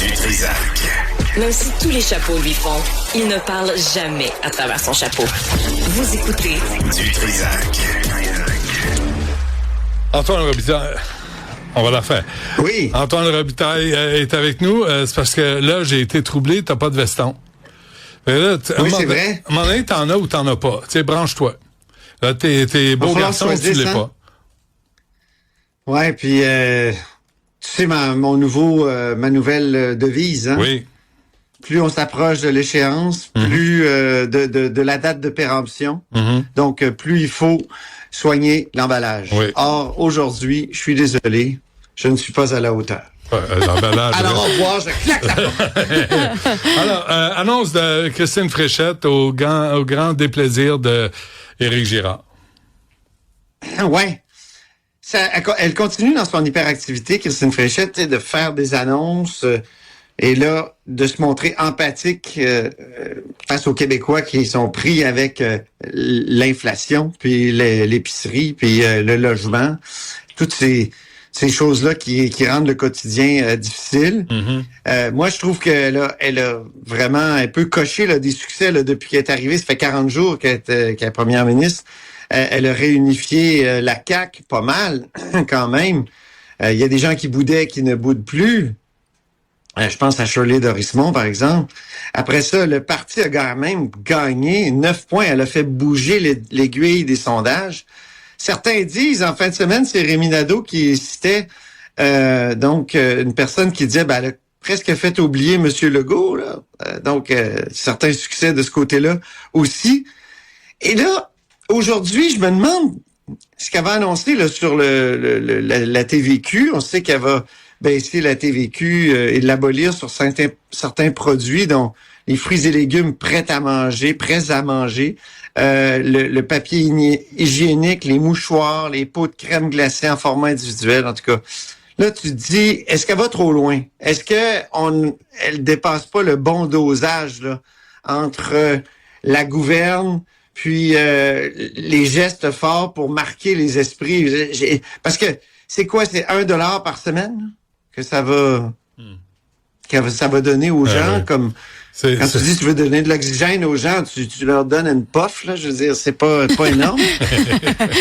Du Trisac. Même si tous les chapeaux lui font, il ne parle jamais à travers son chapeau. Vous écoutez Du Trisac. Antoine Robitaille, on va la faire. Oui. Antoine Robitaille est avec nous. C'est parce que là, j'ai été troublé, t'as pas de veston. Là, Oui, c'est vrai. À un moment donné, t'en as ou t'en as pas. Tu sais, branche-toi. Là, t'es beau garçon, tu l'es pas. Ouais, puis tu sais ma nouvelle devise, hein? Oui. Plus on s'approche de l'échéance, plus de la date de péremption. Donc plus il faut soigner l'emballage. Oui. Or aujourd'hui, je suis désolé, je ne suis pas à la hauteur. L'emballage. Alors au revoir, je claque la porte. Alors, annonce de Christine Fréchette au grand déplaisir de Éric Girard. Ouais. Elle continue dans son hyperactivité, Christine Fréchette, de faire des annonces et là, de se montrer empathique face aux Québécois qui sont pris avec l'inflation, puis l'épicerie, puis le logement, toutes ces choses-là qui rendent le quotidien difficile. Moi, je trouve qu'elle a vraiment un peu coché là, des succès là, depuis qu'elle est arrivée. Ça fait 40 jours qu'elle est première ministre. Elle a réunifié la CAQ pas mal, quand même. Il y a des gens qui boudaient, qui ne boudent plus. Je pense à Shirley Dorismont, par exemple. Après ça, le parti a quand même gagné 9 points. Elle a fait bouger l'aiguille des sondages. Certains disent, en fin de semaine, c'est Rémi Nadeau qui citait une personne qui disait elle a presque fait oublier M. Legault. Là. Certains succès de ce côté-là aussi. Et là, aujourd'hui, je me demande ce qu'elle va annoncer là, sur la TVQ. On sait qu'elle va baisser la TVQ et l'abolir sur certains produits, dont les fruits et légumes prêts à manger, le papier hygiénique, les mouchoirs, les pots de crème glacée en format individuel, en tout cas. Là, tu te dis, est-ce qu'elle va trop loin? Est-ce elle dépasse pas le bon dosage là, entre la gouverne puis les gestes forts pour marquer les esprits? Parce que c'est quoi? C'est $1 par semaine que ça va donner aux gens, comme quand tu dis tu veux donner de l'oxygène aux gens, tu leur donnes une puff, là, je veux dire, c'est pas énorme.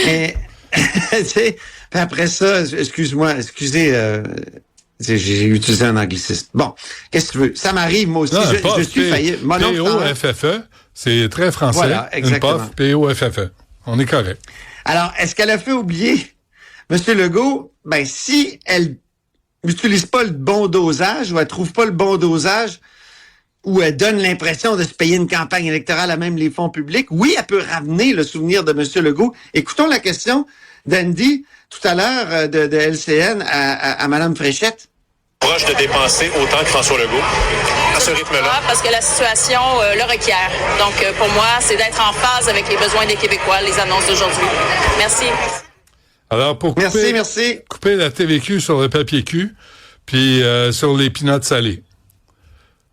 Mais, puis après ça, excusez, j'ai utilisé un anglicisme. Bon, qu'est-ce que tu veux? Ça m'arrive, moi aussi, je suis failli. POFFE, c'est très français. Voilà, exactement. Une puff, POFFE. On est correct. Alors, est-ce qu'elle a fait oublier M. Legault? Ben, si elle n'utilise pas le bon dosage ou elle trouve pas le bon dosage ou elle donne l'impression de se payer une campagne électorale à même les fonds publics, oui, elle peut ramener le souvenir de M. Legault. Écoutons la question d'Andy tout à l'heure de LCN à Mme Fréchette. Proche de dépenser autant que François Legault à ce rythme-là? Parce que la situation le requiert. Donc, pour moi, c'est d'être en phase avec les besoins des Québécois, les annonces d'aujourd'hui. Merci. Alors, pour couper la TVQ sur le papier cul, puis sur les peanuts salés.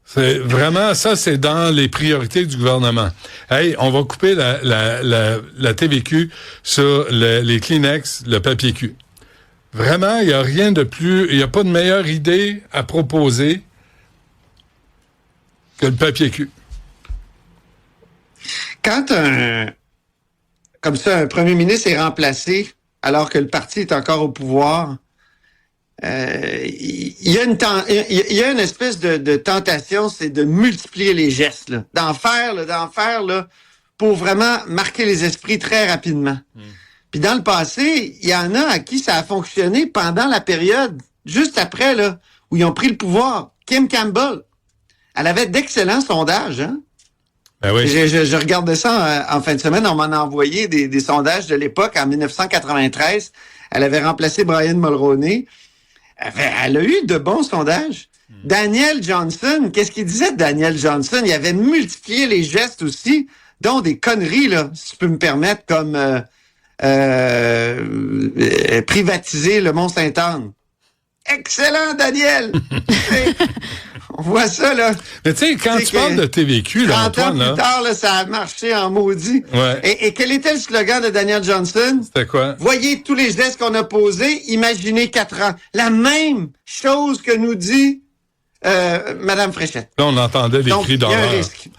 C'est vraiment, ça, c'est dans les priorités du gouvernement. Hey, on va couper la TVQ sur les Kleenex, le papier cul. Vraiment, il n'y a rien de plus, il n'y a pas de meilleure idée à proposer que le papier cul. Quand comme ça, un premier ministre est remplacé alors que le parti est encore au pouvoir, il y a une espèce de tentation, c'est de multiplier les gestes, là, d'en faire là, pour vraiment marquer les esprits très rapidement. Puis dans le passé, il y en a à qui ça a fonctionné pendant la période, juste après, là, où ils ont pris le pouvoir. Kim Campbell, elle avait d'excellents sondages, hein? Ben oui. Je regardais ça en fin de semaine. On m'en a envoyé des sondages de l'époque, en 1993. Elle avait remplacé Brian Mulroney. Elle a eu de bons sondages. Daniel Johnson, qu'est-ce qu'il disait de Daniel Johnson? Il avait multiplié les gestes aussi, dont des conneries, là, si tu peux me permettre, comme privatiser le Mont-Sainte-Anne. Excellent, Daniel! On voit ça, là. Mais tu sais, quand tu parles de TVQ, là, 30 ans Antoine, plus tard, là, ça a marché en maudit. Ouais. Et quel était le slogan de Daniel Johnson? C'était quoi? Voyez tous les gestes qu'on a posés, imaginez 4 ans. La même chose que nous dit Madame Fréchette. Là, on entendait les cris d'horreur. Il y a un risque.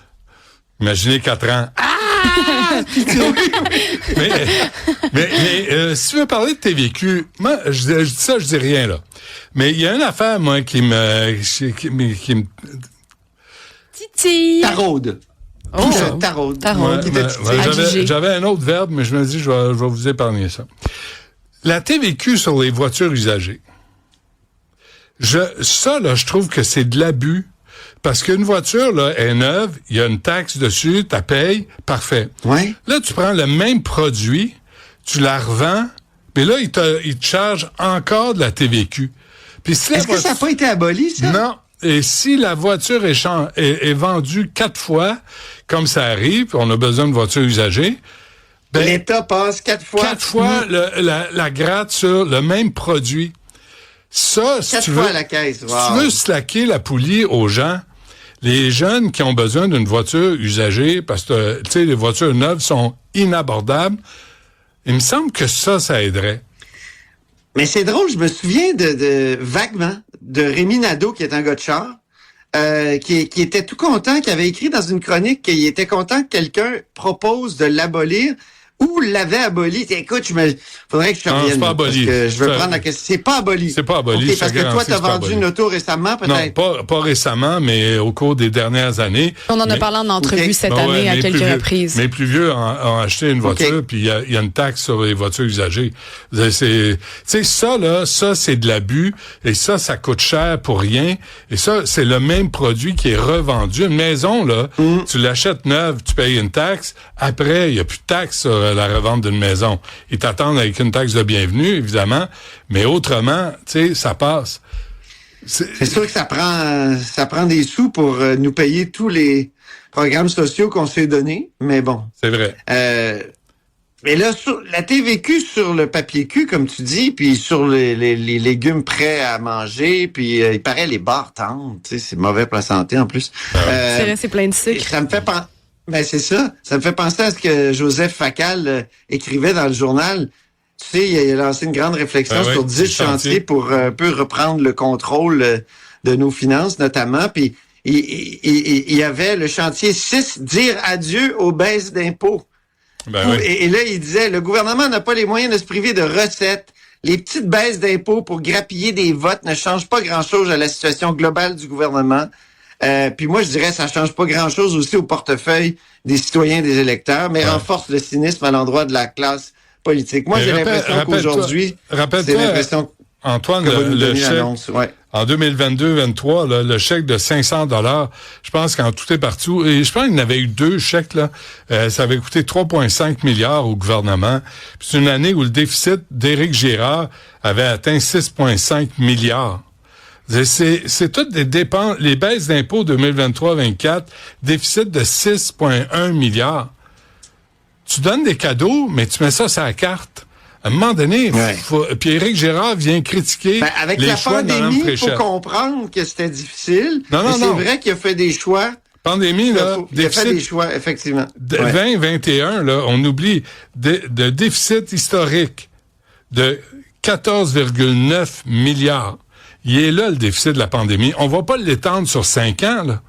Imaginez 4 ans. mais si tu veux parler de tes vécus, moi, je dis ça, je dis rien, là. Mais il y a une affaire, moi, qui me Titi. Taraude. Oh, Taraude. Ouais, j'avais un autre verbe, mais je me dis, je vais vous épargner ça. La TVQ sur les voitures usagées. Ça, là, je trouve que c'est de l'abus. Parce qu'une voiture, là, est neuve, il y a une taxe dessus, tu payes, parfait. Ouais. Là, tu prends le même produit, tu la revends, mais là, il te charge encore de la TVQ. Puis si Est-ce que ça n'a pas été aboli, ça? Non. Et si la voiture est vendue 4 fois, comme ça arrive, on a besoin de voitures usagées, ben, l'État passe 4 fois. 4 fois la gratte sur le même produit. Ça, si tu veux, à la caisse. Wow. Si tu veux slacker la poulie aux gens, les jeunes qui ont besoin d'une voiture usagée, parce que, tu sais, les voitures neuves sont inabordables, il me semble que ça aiderait. Mais c'est drôle, je me souviens vaguement de Rémi Nadeau, qui est un gars de char, qui était tout content, qui avait écrit dans une chronique qu'il était content que quelqu'un propose de l'abolir ou l'avait aboli. Écoute, faudrait que je te revienne. C'est pas aboli. Parce que je veux prendre la question. C'est pas aboli. C'est pas aboli. Okay, parce que toi, t'as vendu une auto récemment, peut-être? Non, pas récemment, mais au cours des dernières années. On en a parlé en entrevue cette année à quelques reprises. Mes plus vieux ont acheté une voiture, puis il y a une taxe sur les voitures usagées. Tu sais, ça, là, c'est de l'abus, et ça coûte cher pour rien. Et ça, c'est le même produit qui est revendu. Une maison, là, tu l'achètes neuve, tu payes une taxe. Après, il n'y a plus de taxe sur la revente d'une maison. Ils t'attendent avec une taxe de bienvenue, évidemment, mais autrement, tu sais, ça passe. C'est sûr que ça prend des sous pour nous payer tous les programmes sociaux qu'on s'est donnés, mais bon. C'est vrai. Mais là, sur la TVQ sur le papier cul, comme tu dis, puis sur les légumes prêts à manger, puis il paraît les barres tendres, tu sais, c'est mauvais pour la santé en plus. C'est vrai, c'est plein de sucre. Ça me fait penser. Ben c'est ça. Ça me fait penser à ce que Joseph Facal écrivait dans le journal. Tu sais, il a lancé une grande réflexion sur 10 chantiers pour un peu reprendre le contrôle de nos finances, notamment. Puis il y avait le chantier 6, dire adieu aux baisses d'impôts. Et là, il disait, le gouvernement n'a pas les moyens de se priver de recettes. Les petites baisses d'impôts pour grappiller des votes ne changent pas grand-chose à la situation globale du gouvernement. Puis moi, je dirais, ça change pas grand-chose aussi au portefeuille des citoyens, des électeurs, mais renforce le cynisme à l'endroit de la classe politique. Moi, j'ai l'impression qu'aujourd'hui, c'est l'impression Antoine, le chèque, en 2022-23, le chèque de 500 $, je pense qu'en tout et partout, et je pense qu'il y en avait eu 2 chèques, là, ça avait coûté 3,5 milliards au gouvernement. Puis c'est une année où le déficit d'Éric Girard avait atteint 6,5 milliards. C'est toutes des dépenses, les baisses d'impôts 2023-24, déficit de 6,1 milliards. Tu donnes des cadeaux, mais tu mets ça sur la carte. À un moment donné, puis Éric Girard vient critiquer avec les la choix de Mme pandémie, Fréchette. il faut comprendre que c'était difficile. Non. C'est vrai qu'il a fait des choix. Pandémie, là, il a fait des choix, effectivement. 2021, là, on oublie de déficit historique de 14,9 milliards. Il est là, le déficit de la pandémie. On va pas l'étendre sur 5 ans, là.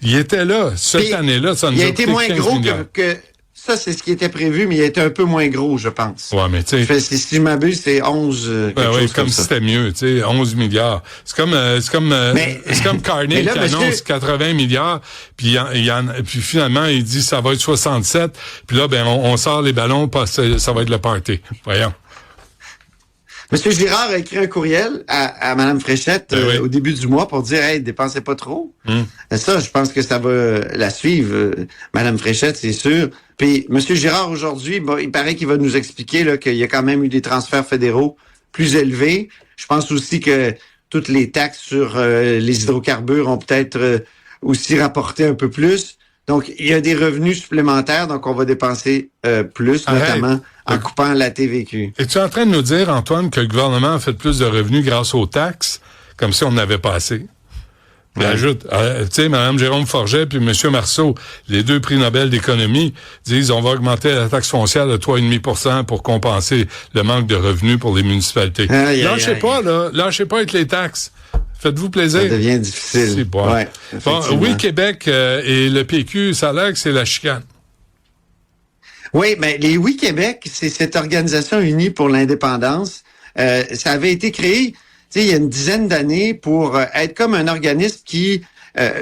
Il était là. Cette année-là, ça nous a coûté 15 milliards. Il a été moins gros que ça, c'est ce qui était prévu, mais il a été un peu moins gros, je pense. Ouais, mais tu sais. Si je m'abuse, c'est 11. Comme si c'était mieux, tu sais, 11 milliards. C'est comme Carney qui annonce 80 milliards, puis finalement, il dit ça va être 67, puis là, on sort les ballons parce que ça va être le party. Voyons. Monsieur Girard a écrit un courriel à Mme Fréchette au début du mois pour dire « Hey, dépensez pas trop ». Ça, je pense que ça va la suivre, Mme Fréchette, c'est sûr. Puis, Monsieur Girard, aujourd'hui, il paraît qu'il va nous expliquer là, qu'il y a quand même eu des transferts fédéraux plus élevés. Je pense aussi que toutes les taxes sur les hydrocarbures ont peut-être aussi rapporté un peu plus. Donc, il y a des revenus supplémentaires, donc on va dépenser plus, notamment en coupant la TVQ. Es-tu en train de nous dire, Antoine, que le gouvernement a fait plus de revenus grâce aux taxes, comme si on n'avait pas assez? Il ajoute, tu sais, Mme Jérôme Forget puis M. Marceau, les 2 prix Nobel d'économie, disent on va augmenter la taxe foncière de 3,5% pour compenser le manque de revenus pour les municipalités. Lâchez pas avec les taxes. Faites-vous plaisir. Ça devient difficile. Bon, oui, Québec et le PQ, ça a l'air que c'est la chicane. Oui, mais les Oui Québec, c'est cette organisation unie pour l'indépendance. Ça avait été créé, il y a une dizaine d'années pour être comme un organisme qui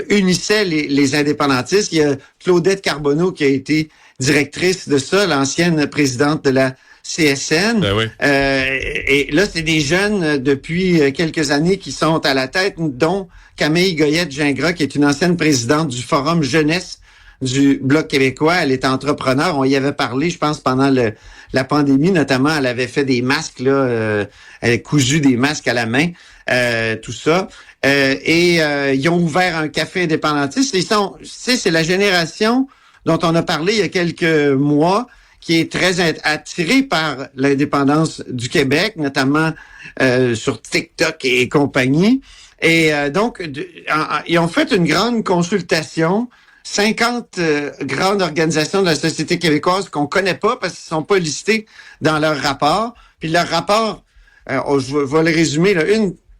unissait les indépendantistes. Il y a Claudette Carbonneau qui a été directrice de ça, l'ancienne présidente de la CSN. Ben oui. Et là, c'est des jeunes depuis quelques années qui sont à la tête, dont Camille Goyette-Gingras, qui est une ancienne présidente du Forum Jeunesse du Bloc québécois. Elle est entrepreneur. On y avait parlé, je pense, pendant la pandémie, notamment. Elle avait fait des masques, là. Elle a cousu des masques à la main, tout ça. Ils ont ouvert un café indépendantiste. C'est la génération dont on a parlé il y a quelques mois, qui est très attirée par l'indépendance du Québec, notamment sur TikTok et compagnie. Et donc, ils ont fait une grande consultation. 50 grandes organisations de la société québécoise qu'on connaît pas parce qu'ils sont pas listés dans leur rapport. Puis leur rapport, je vais le résumer, là,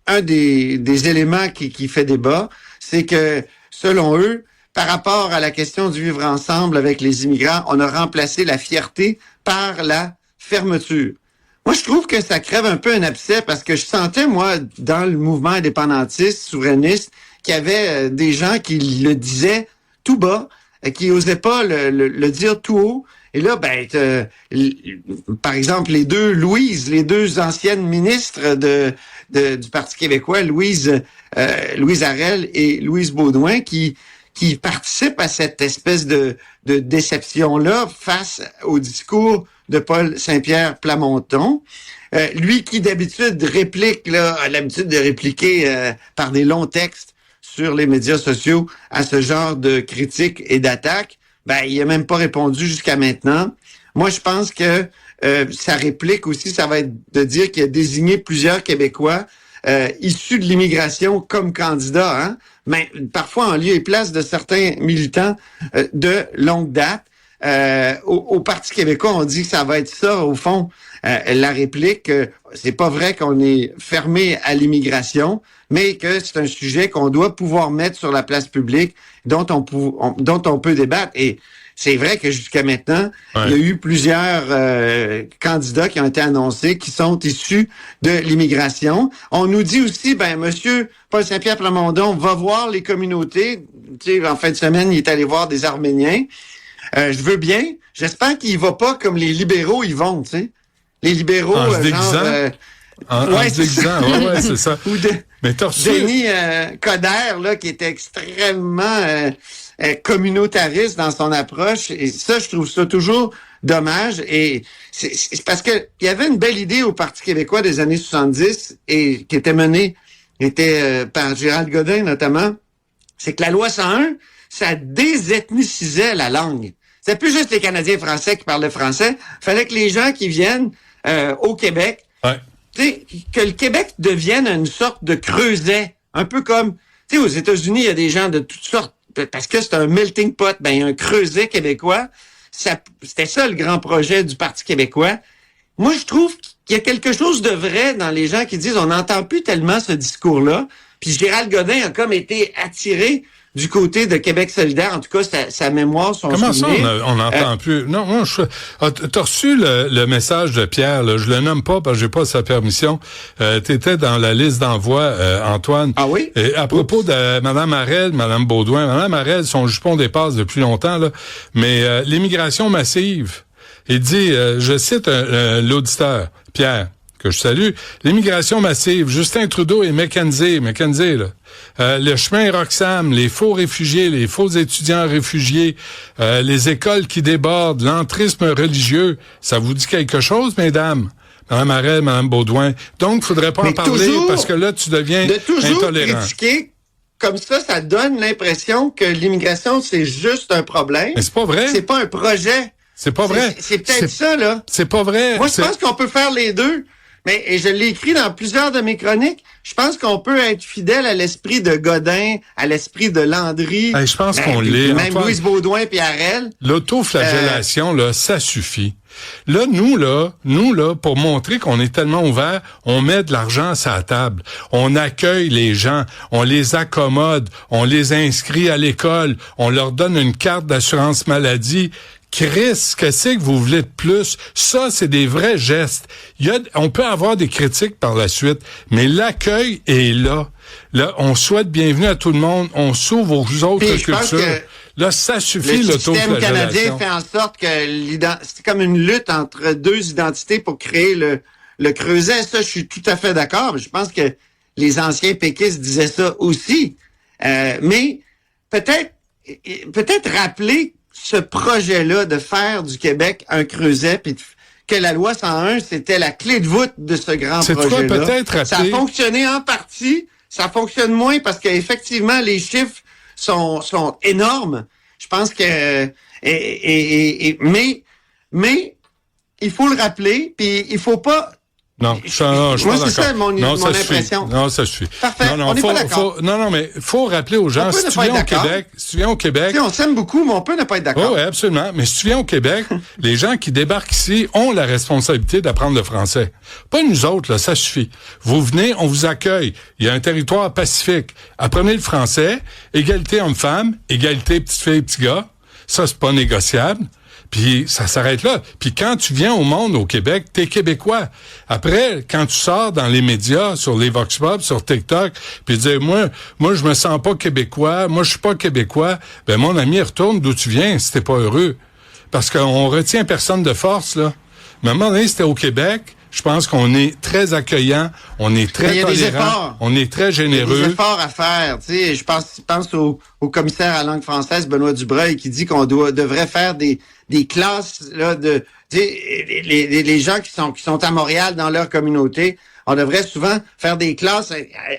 un des éléments qui fait débat, c'est que, selon eux, par rapport à la question du vivre ensemble avec les immigrants, on a remplacé la fierté par la fermeture. Moi, je trouve que ça crève un peu un abcès parce que je sentais, moi, dans le mouvement indépendantiste, souverainiste, qu'il y avait des gens qui le disaient tout bas, qui n'osaient pas le dire tout haut. Et là, par exemple, les deux anciennes ministres du Parti québécois, Louise Arel et Louise Beaudoin, qui participent à cette espèce de déception-là face au discours de Paul Saint-Pierre Plamondon. Lui qui d'habitude a l'habitude de répliquer par des longs textes sur les médias sociaux à ce genre de critiques et d'attaques, il a même pas répondu jusqu'à maintenant. Moi, je pense que sa réplique aussi, ça va être de dire qu'il a désigné plusieurs Québécois issus de l'immigration comme candidats, hein? Mais parfois en lieu et place de certains militants de longue date. Au Parti québécois, on dit que ça va être ça, au fond, la réplique. C'est pas vrai qu'on est fermé à l'immigration, mais que c'est un sujet qu'on doit pouvoir mettre sur la place publique, dont on peut débattre. Et c'est vrai que jusqu'à maintenant, il y a eu plusieurs candidats qui ont été annoncés qui sont issus de l'immigration. On nous dit aussi, Monsieur Paul Saint-Pierre Plamondon va voir les communautés. Tu sais, en fin de semaine, il est allé voir des Arméniens. Je veux bien. J'espère qu'il va pas comme les libéraux ils vont, tu sais. Les libéraux, en se déguisant. En se déguisant, ouais, c'est ça. Mais t'as reçu... Denis Coderre, là, qui était extrêmement communautariste dans son approche. Et ça, je trouve ça toujours dommage. Et c'est parce que il y avait une belle idée au Parti québécois des années 70 et qui était menée par Gérald Godin, notamment. C'est que la loi 101, ça désethnicisait la langue. C'était plus juste les Canadiens français qui parlaient français. Fallait que les gens qui viennent au Québec, que le Québec devienne une sorte de creuset. Un peu comme, tu sais, aux États-Unis, il y a des gens de toutes sortes, parce que c'est un melting pot, il y a un creuset québécois. C'était ça le grand projet du Parti québécois. Moi, je trouve qu'il y a quelque chose de vrai dans les gens qui disent on n'entend plus tellement ce discours-là. Puis Gérald Godin a comme été attiré du côté de Québec solidaire, en tout cas, sa mémoire, son souvenir. Comment ça, on n'entend plus? Non, t'as reçu le message de Pierre, là, je le nomme pas parce que j'ai pas sa permission. T'étais dans la liste d'envoi, Antoine. Ah oui? Et à propos de Mme Arel, Mme Beaudoin, Mme Arel, son jupon dépasse depuis longtemps, là, mais l'immigration massive, il dit, je cite l'auditeur, Pierre, que je salue, l'immigration massive, Justin Trudeau et Mackenzie, là. Le chemin Roxham, les faux réfugiés, les faux étudiants réfugiés, les écoles qui débordent, l'entrisme religieux, ça vous dit quelque chose, mesdames? Mme Arel, Mme Beaudoin. Donc, faudrait pas en parler parce que là, tu deviens de toujours intolérant. Critiquer comme ça donne l'impression que l'immigration, c'est juste un problème. Mais c'est pas vrai. C'est pas un projet. C'est pas vrai. C'est peut-être ça, là. C'est pas vrai. Moi, je pense qu'on peut faire les deux. et je l'ai écrit dans plusieurs de mes chroniques, je pense qu'on peut être fidèle à l'esprit de Godin, à l'esprit de Landry. Je pense qu'on l'est. Même Louise Baudouin et Harel. L'autoflagellation, là, ça suffit. Là, nous, pour montrer qu'on est tellement ouvert, on met de l'argent sur la table. On accueille les gens, on les accommode, on les inscrit à l'école, on leur donne une carte d'assurance maladie. Chris, qu'est-ce que vous voulez de plus? Ça, c'est des vrais gestes. On peut avoir des critiques par la suite, mais l'accueil est là. Là, on souhaite bienvenue à tout le monde. On s'ouvre aux autres cultures. Là, ça suffit, l'autoflagellation. Le système canadien fait en sorte que c'est comme une lutte entre deux identités pour créer le creuset. Ça, je suis tout à fait d'accord. Je pense que les anciens péquistes disaient ça aussi. Mais peut-être rappeler ce projet-là de faire du Québec un creuset, puis que la loi 101, c'était la clé de voûte de ce grand projet-là. Peut-être rappeler... Ça a fonctionné en partie, ça fonctionne moins parce qu'effectivement, les chiffres sont énormes. Je pense que... Mais il faut le rappeler, puis il faut pas... Non, je suis pas d'accord. C'est ça mon impression. Non, ça suffit. Parfait, on n'est pas d'accord. Mais faut rappeler aux gens, si tu viens au Québec... on s'aime beaucoup, mais on peut ne pas être d'accord. Oui, absolument. Mais si tu viens au Québec, les gens qui débarquent ici ont la responsabilité d'apprendre le français. Pas nous autres, là, ça suffit. Vous venez, on vous accueille. Il y a un territoire pacifique. Apprenez le français, égalité homme-femme, égalité petites filles, petits gars. Ça, c'est pas négociable. Puis ça s'arrête là. Puis quand tu viens au monde au Québec, t'es québécois. Après, quand tu sors dans les médias, sur les Vox Pop, sur TikTok, puis dire moi je me sens pas québécois, moi je suis pas québécois, ben mon ami, retourne d'où tu viens si t'es pas heureux. Parce qu'on retient personne de force, là. Mais à un moment donné, c'était au Québec. Je pense qu'on est très accueillant, on est très tolérant, on est très généreux. Il y a des efforts à faire, tu sais. Je pense au commissaire à la langue française, Benoît Dubreuil, qui dit qu'on devrait faire des classes là de, tu sais, les gens qui sont à Montréal dans leur communauté. On devrait souvent faire des classes.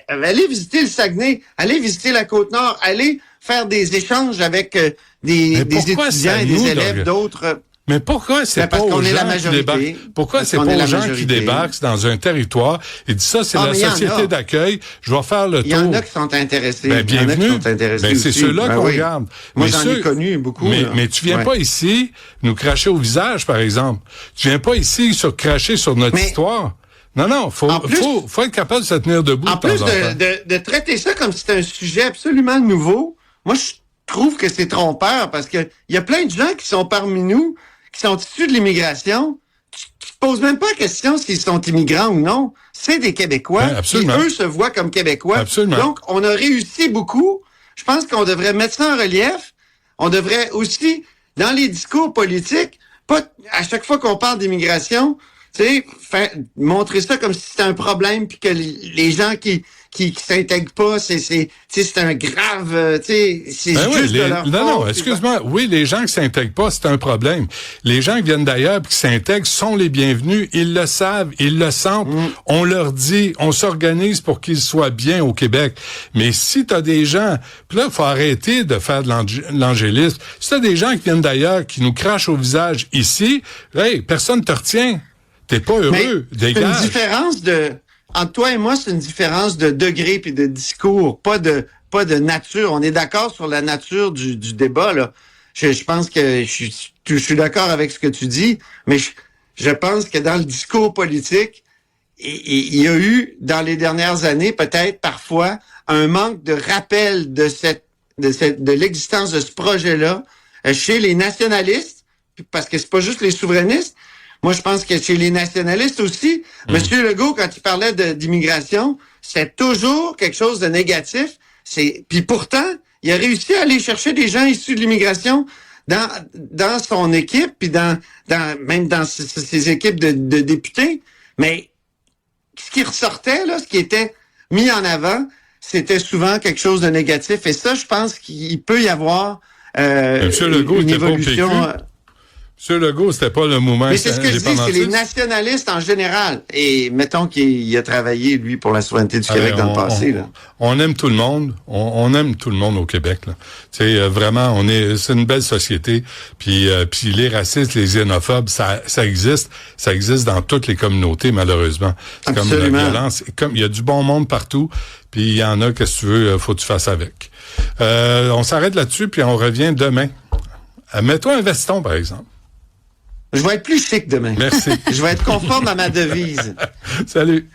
Aller visiter le Saguenay, aller visiter la Côte-Nord, aller faire des échanges avec des étudiants et des élèves d'autres. Mais pourquoi c'est pas aux gens qui débarquent? Pourquoi c'est pas aux gens qui débarquent dans un territoire et disent ça, c'est la société d'accueil, je vais faire le tour. Il y en a qui sont intéressés. Bienvenue. C'est ceux-là qu'on regarde. Moi, j'en ai connu beaucoup. Mais tu viens pas ici nous cracher au visage, par exemple. Tu viens pas ici cracher sur notre histoire. Non, faut être capable de se tenir debout. En plus de traiter ça comme si c'était un sujet absolument nouveau, moi, je trouve que c'est trompeur parce que il y a plein de gens qui sont parmi nous qui sont issus de l'immigration, tu te poses même pas la question s'ils sont immigrants ou non. C'est des Québécois. Absolument. Qui, eux, se voient comme Québécois. Absolument. Donc, on a réussi beaucoup. Je pense qu'on devrait mettre ça en relief. On devrait aussi, dans les discours politiques, pas à chaque fois qu'on parle d'immigration, tu sais, montrer ça comme si c'était un problème puis que les gens qui s'intègrent pas, c'est un grave, tu sais, c'est juste de leur faute. Non, excuse-moi. Oui, les gens qui s'intègrent pas, c'est un problème. Les gens qui viennent d'ailleurs puis qui s'intègrent sont les bienvenus. Ils le savent, ils le sentent. On leur dit, on s'organise pour qu'ils soient bien au Québec. Mais si t'as des gens, puis là, faut arrêter de faire de l'angélisme. Si t'as des gens qui viennent d'ailleurs, qui nous crachent au visage ici, hey, personne te retient. T'es pas heureux, dégage. C'est une différence entre toi et moi, c'est une différence de degré puis de discours, pas de nature. On est d'accord sur la nature du débat, là. Je pense que je suis d'accord avec ce que tu dis, mais je pense que dans le discours politique, il y a eu, dans les dernières années, peut-être parfois, un manque de rappel de l'existence de ce projet-là chez les nationalistes, parce que c'est pas juste les souverainistes. Moi, je pense que chez les nationalistes aussi, Monsieur Legault, quand il parlait d'immigration, c'est toujours quelque chose de négatif. Puis pourtant, il a réussi à aller chercher des gens issus de l'immigration dans son équipe, puis même dans ses équipes de députés. Mais ce qui ressortait, là, ce qui était mis en avant, c'était souvent quelque chose de négatif. Et ça, je pense qu'il peut y avoir Monsieur Legault une évolution. M. Legault, c'était pas le mouvement Mais c'est ce que je dis, c'est les nationalistes en général. Et mettons qu'il a travaillé, lui, pour la souveraineté du Québec dans le passé. On aime tout le monde. On aime tout le monde au Québec. Là. Vraiment, c'est une belle société. Puis les racistes, les xénophobes, ça existe. Ça existe dans toutes les communautés, malheureusement. C'est Absolument. Comme la violence. Il y a du bon monde partout. Puis il y en a, qu'est-ce que tu veux, faut que tu fasses avec. On s'arrête là-dessus, puis on revient demain. Mets-toi un veston, par exemple. Je vais être plus chic demain. Merci. Je vais être conforme à ma devise. Salut.